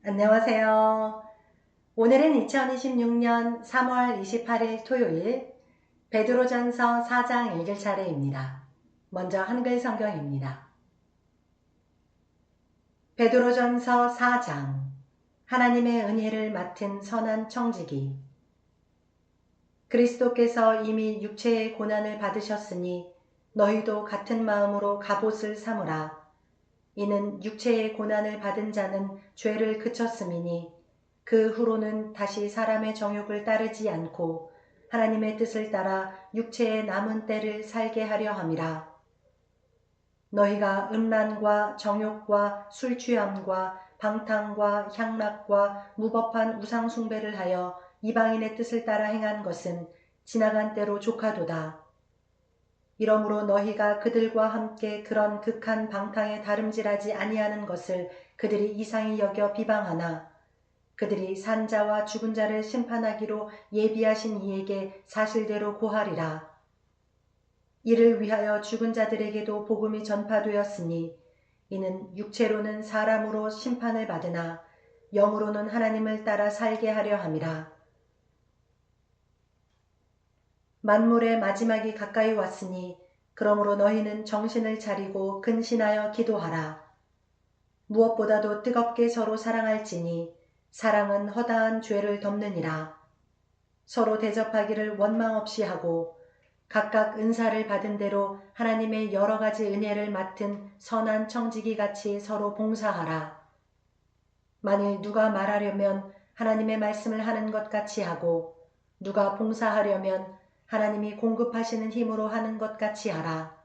안녕하세요. 오늘은 2026년 3월 28일 토요일 베드로전서 4장 읽을 차례입니다. 먼저 한글 성경입니다. 베드로전서 4장 하나님의 은혜를 맡은 선한 청지기. 그리스도께서 이미 육체의 고난을 받으셨으니 너희도 같은 마음으로 갑옷을 삼으라. 이는 육체의 고난을 받은 자는 죄를 그쳤음이니 그 후로는 다시 사람의 정욕을 따르지 않고 하나님의 뜻을 따라 육체의 남은 때를 살게 하려 함이라. 너희가 음란과 정욕과 술취함과 방탕과 향락과 무법한 우상 숭배를 하여 이방인의 뜻을 따라 행한 것은 지나간 때로 조카도다. 이러므로 너희가 그들과 함께 그런 극한 방탕에 다름질하지 아니하는 것을 그들이 이상히 여겨 비방하나 그들이 산자와 죽은 자를 심판하기로 예비하신 이에게 사실대로 고하리라. 이를 위하여 죽은 자들에게도 복음이 전파되었으니 이는 육체로는 사람으로 심판을 받으나 영으로는 하나님을 따라 살게 하려 함이라. 만물의 마지막이 가까이 왔으니 그러므로 너희는 정신을 차리고 근신하여 기도하라. 무엇보다도 뜨겁게 서로 사랑할지니 사랑은 허다한 죄를 덮느니라. 서로 대접하기를 원망 없이 하고 각각 은사를 받은 대로 하나님의 여러 가지 은혜를 맡은 선한 청지기 같이 서로 봉사하라. 만일 누가 말하려면 하나님의 말씀을 하는 것 같이 하고 누가 봉사하려면 하나님이 공급하시는 힘으로 하는 것 같이 하라.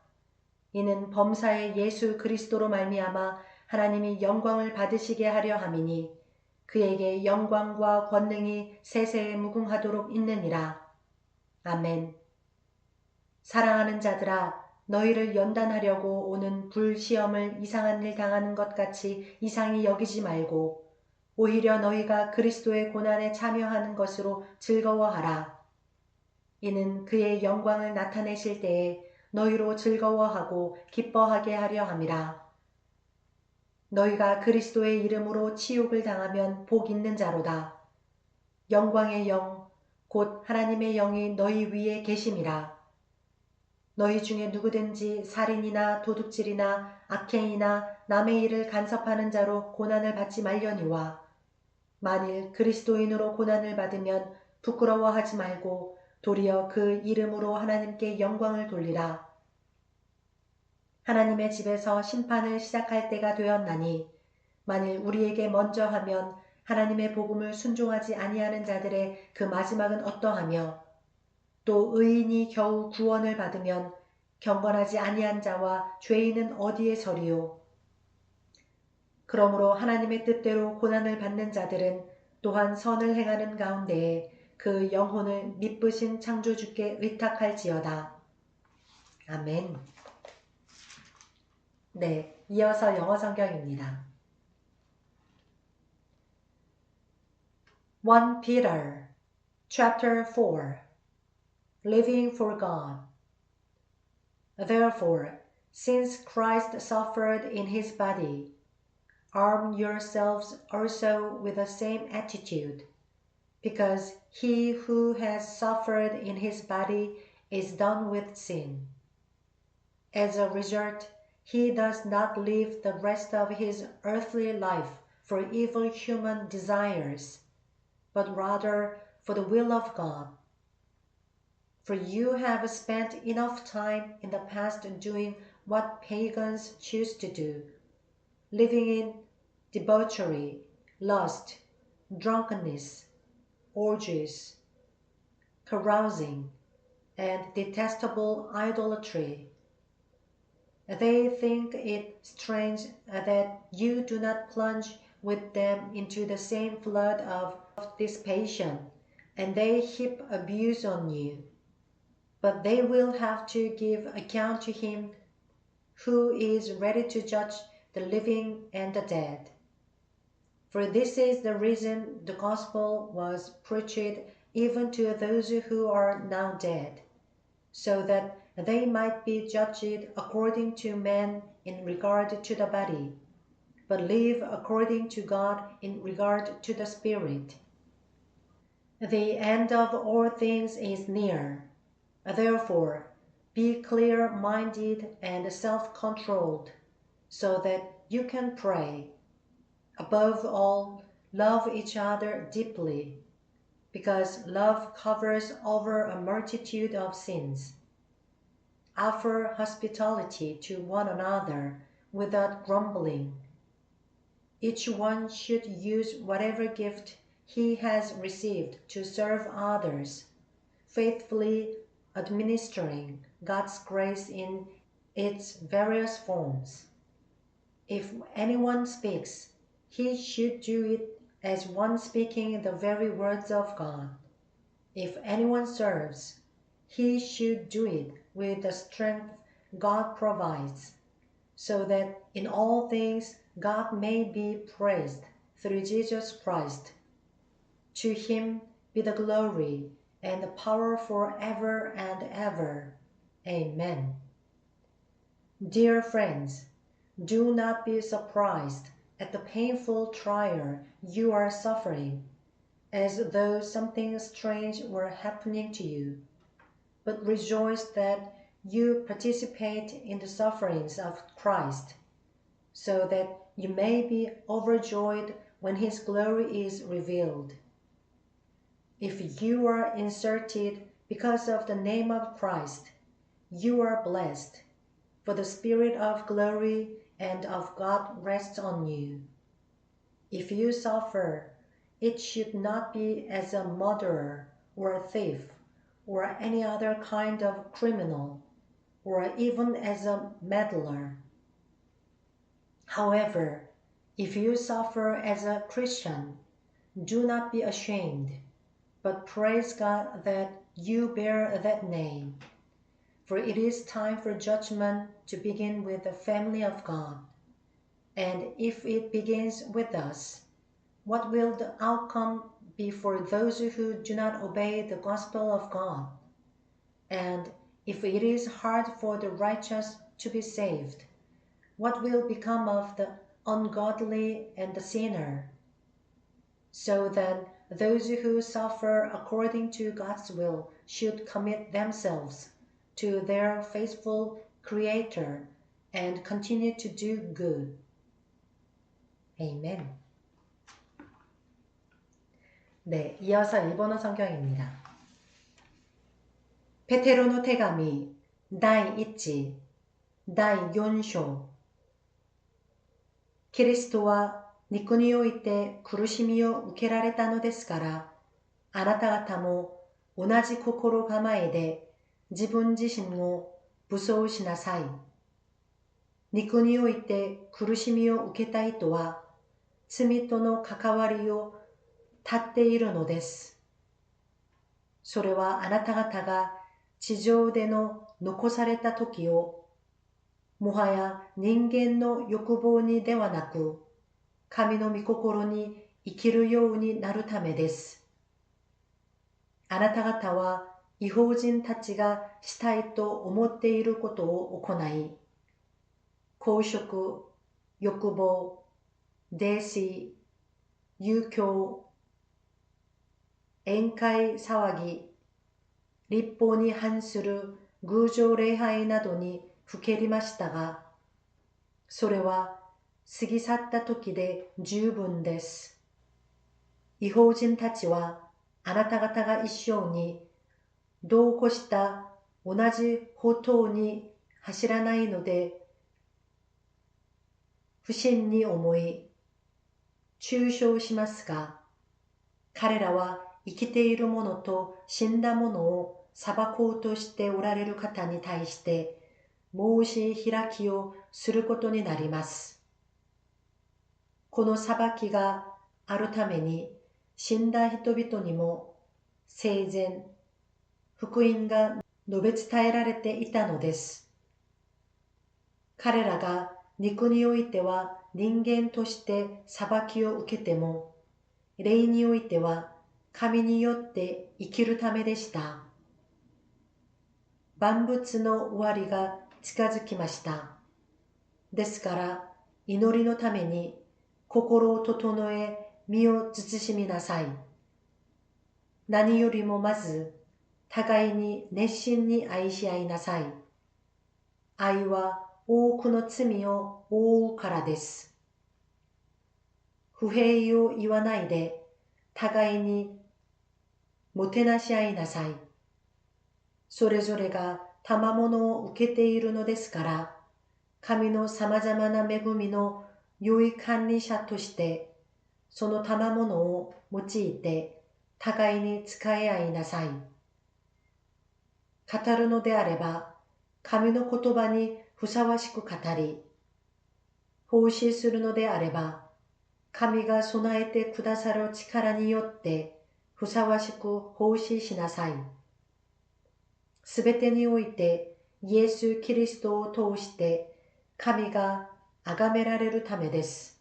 이는 범사의 예수 그리스도로 말미암아 하나님이 영광을 받으시게 하려 함이니 그에게 영광과 권능이 세세에 무궁하도록 있느니라. 아멘. 사랑하는 자들아, 너희를 연단하려고 오는 불시험을 이상한 일 당하는 것 같이 이상히 여기지 말고 오히려 너희가 그리스도의 고난에 참여하는 것으로 즐거워하라. 이는 그의 영광을 나타내실 때에 너희로 즐거워하고 기뻐하게 하려 함이라. 너희가 그리스도의 이름으로 치욕을 당하면 복 있는 자로다. 영광의 영, 곧 하나님의 영이 너희 위에 계심이라. 너희 중에 누구든지 살인이나 도둑질이나 악행이나 남의 일을 간섭하는 자로 고난을 받지 말려니와 만일 그리스도인으로 고난을 받으면 부끄러워하지 말고 도리어 그 이름으로 하나님께 영광을 돌리라. 하나님의 집에서 심판을 시작할 때가 되었나니 만일 우리에게 먼저 하면 하나님의 복음을 순종하지 아니하는 자들의 그 마지막은 어떠하며 또 의인이 겨우 구원을 받으면 경건하지 아니한 자와 죄인은 어디에 서리요. 그러므로 하나님의 뜻대로 고난을 받는 자들은 또한 선을 행하는 가운데에 그 영혼을 미쁘신 창조주께 의탁할지어다. 아멘. 네, 이어서 영어 성경입니다. 1 Peter chapter 4 Living for God. Therefore, since Christ suffered in his body, arm yourselves also with the same attitude, because he who has suffered in his body is done with sin. As a result, he does not live the rest of his earthly life for evil human desires, but rather for the will of God. For you have spent enough time in the past doing what pagans choose to do, living in debauchery, lust, drunkenness, orgies, carousing, and detestable idolatry. They think it strange that you do not plunge with them into the same flood of dissipation, and they heap abuse on you. But they will have to give account to him who is ready to judge the living and the dead. For this is the reason the gospel was preached even to those who are now dead, so that they might be judged according to men in regard to the body, but live according to God in regard to the Spirit. The end of all things is near. Therefore, be clear-minded and self-controlled, so that you can pray. Above all, love each other deeply, because love covers over a multitude of sins. Offer hospitality to one another without grumbling. Each one should use whatever gift he has received to serve others, faithfully administering God's grace in its various forms. If anyone speaks, he should do it as one speaking the very words of God. If anyone serves, he should do it with the strength God provides, so that in all things God may be praised through Jesus Christ. To him be the glory and the power forever and ever. Amen. Dear friends, do not be surprised at the painful trial you are suffering, as though something strange were happening to you, but rejoice that you participate in the sufferings of Christ, so that you may be overjoyed when his glory is revealed. If you are insulted because of the name of Christ, you are blessed, for the Spirit of glory and of God rests on you. If you suffer, it should not be as a murderer or a thief or any other kind of criminal, or even as a meddler. However, if you suffer as a Christian, do not be ashamed, but praise God that you bear that name. For it is time for judgment to begin with the family of God. And if it begins with us, what will the outcome be for those who do not obey the gospel of God? And if it is hard for the righteous to be saved, what will become of the ungodly and the sinner? So then, those who suffer according to God's will should commit themselves to their faithful Creator and continue to do good. Amen. 네, 이어서 일본어 성경입니다. 페테로の手紙第1第4章。キリストは肉において苦しみを受けられたのですから、あなた方も同じ心構えで自分自身を武装しなさい。肉において苦しみを受けた人は罪との関わりを断っているのです。それはあなた方が地上での残された時をもはや人間の欲望にではなく神の御心に生きるようになるためです。あなた方は異邦人たちがしたいと思っていることを行い、公職、欲望、泥酔、遊興、宴会騒ぎ、律法に反する偶像礼拝などにふけりましたが、それは過ぎ去った時で十分です。異邦人たちはあなた方が一緒に度を越した同じ歩道に走らないので、不審に思い、中傷しますが、彼らは生きている者と死んだ者を裁こうとしておられる方に対して、申し開きをすることになります。この裁きがあるために、死んだ人々にも生前、福音が述べ伝えられていたのです。彼らが肉においては人間として裁きを受けても、霊においては神によって生きるためでした。万物の終わりが近づきました。ですから、祈りのために心を整え身を慎みなさい。何よりもまず、互いに熱心に愛し合いなさい。愛は多くの罪を覆うからです。不平を言わないで、互いにもてなし合いなさい。それぞれが賜物を受けているのですから、神の様々な恵みの良い管理者として、その賜物を用いて互いに仕え合いなさい。語るのであれば、神の言葉にふさわしく語り、奉仕するのであれば、神が備えてくださる力によってふさわしく奉仕しなさい。すべてにおいてイエス・キリストを通して神が崇められるためです。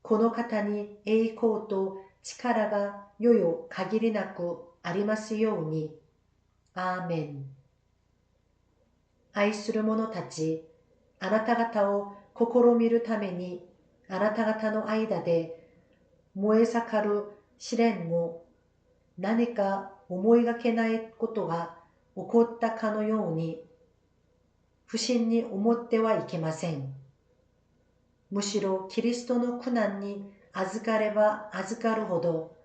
この方に栄光と力がよよ限りなくありますように。アーメン。愛する者たち、あなた方を試みるために、あなた方の間で燃え盛る試練を何か思いがけないことが起こったかのように不審に思ってはいけません。むしろキリストの苦難に預かれば預かるほど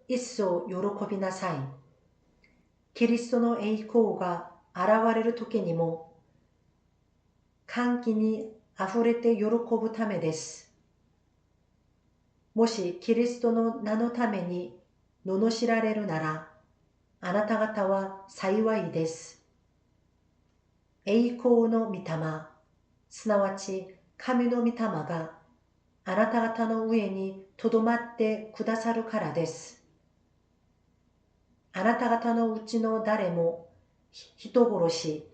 一層喜びなさい。キリストの栄光が現れる時にも歓喜にあふれて喜ぶためです。もしキリストの名のために罵られるなら、あなた方は幸いです。栄光の御霊、すなわち神の御霊があなた方の上にとどまってくださるからです。あなた方のうちの誰も人殺し、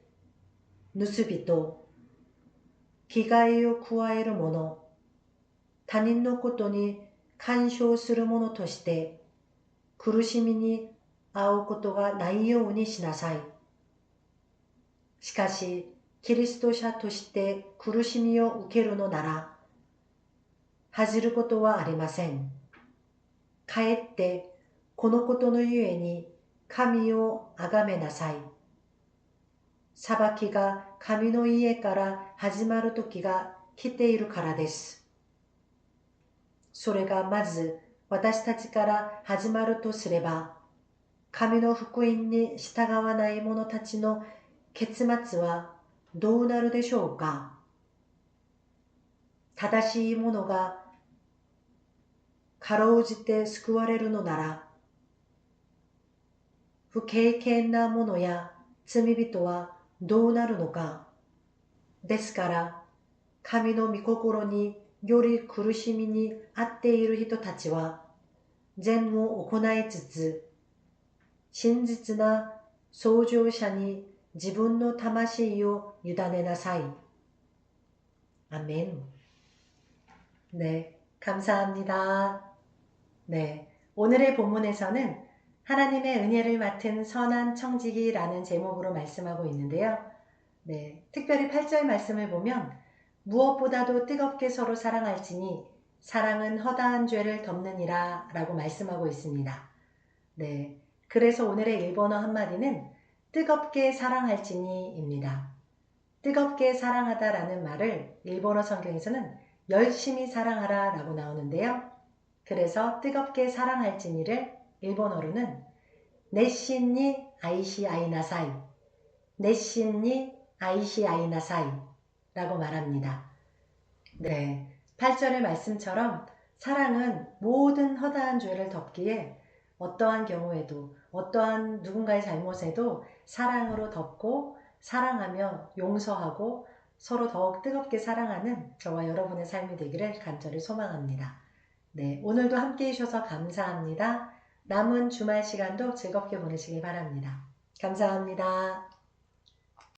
盗人、危害を加える者、他人のことに干渉する者として苦しみに遭うことがないようにしなさい。しかし、キリスト者として苦しみを受けるのなら、恥じることはありません。かえって、このことのゆえに神をあがめなさい。裁きが神の家から始まる時が来ているからです。それがまず私たちから始まるとすれば、神の福音に従わない者たちの結末はどうなるでしょうか。正しい者がかろうじて救われるのなら、不経験な者や罪人はどうなるのか。ですから、神の御心により苦しみに遭っている人たちは、善を行いつつ、真実な創造者に自分の魂を委ねなさい. 아멘. 네, 감사합니다. 네, 오늘의 본문에서는 하나님의 은혜를 맡은 선한 청지기라는 제목으로 말씀하고 있는데요. 네, 특별히 8절 말씀을 보면 무엇보다도 뜨겁게 서로 사랑할지니 사랑은 허다한 죄를 덮느니라 라고 말씀하고 있습니다. 네, 그래서 오늘의 일본어 한마디는 뜨겁게 사랑할지니입니다. 뜨겁게 사랑하다라는 말을 일본어 성경에서는 열심히 사랑하라 라고 나오는데요. 그래서 뜨겁게 사랑할지니를 일본어로는 네신니 아이시 아이나사이, 네신니 아이시 아이나사이 라고 말합니다. 네, 8절의 말씀처럼 사랑은 모든 허다한 죄를 덮기에 어떠한 경우에도 어떠한 누군가의 잘못에도 사랑으로 덮고 사랑하며 용서하고 서로 더욱 뜨겁게 사랑하는 저와 여러분의 삶이 되기를 간절히 소망합니다. 네, 오늘도 함께 해주셔서 감사합니다. 남은 주말 시간도 즐겁게 보내시기 바랍니다. 감사합니다.